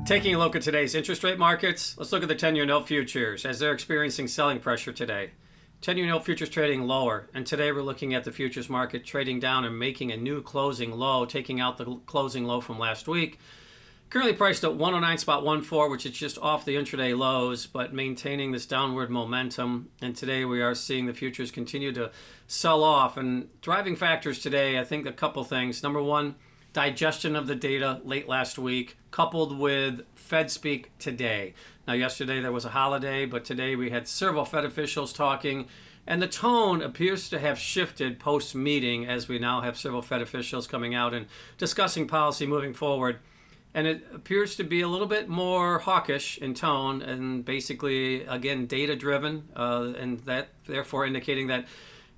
Taking a look at today's interest rate markets, let's look at the 10-year note futures as they're experiencing selling pressure today. 10-year note futures trading lower, and today we're looking at the futures market trading down and making a new closing low, taking out the closing low from last week. Currently priced at 109.14, which is just off the intraday lows, but maintaining this downward momentum. And today we are seeing the futures continue to sell off. And driving factors today, I think a couple things. Number one, digestion of the data late last week, coupled with Fedspeak today. Now, yesterday there was a holiday, but today we had several Fed officials talking, and the tone appears to have shifted post-meeting as we now have several Fed officials coming out and discussing policy moving forward. And it appears to be a little bit more hawkish in tone and basically, again, data-driven, and that therefore indicating that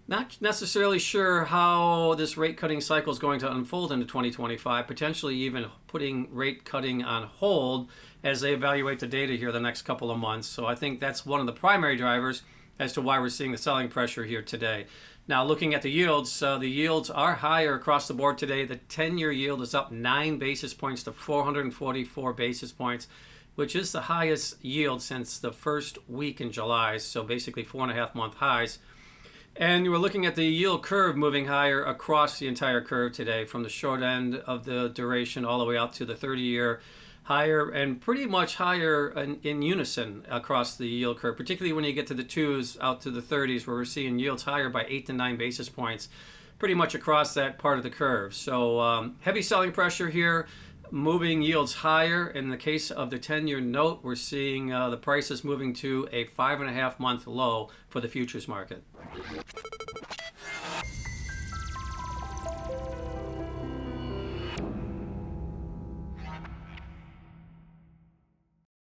not necessarily sure how this rate cutting cycle is going to unfold into 2025, potentially even putting rate cutting on hold as they evaluate the data here the next couple of months. So I think that's one of the primary drivers as to why we're seeing the selling pressure here today. Now, looking at the yields are higher across the board today. The 10-year yield is up 9 basis points to 444 basis points, which is the highest yield since the first week in July, so basically 4.5-month highs. And we're looking at the yield curve moving higher across the entire curve today, from the short end of the duration all the way out to the 30-year, higher and pretty much higher in unison across the yield curve, particularly when you get to the twos out to the 30s, where we're seeing yields higher by 8 to 9 basis points pretty much across that part of the curve. So heavy selling pressure here, moving yields higher. In the case of the 10-year note, we're seeing the prices moving to a 5.5-month low for the futures market.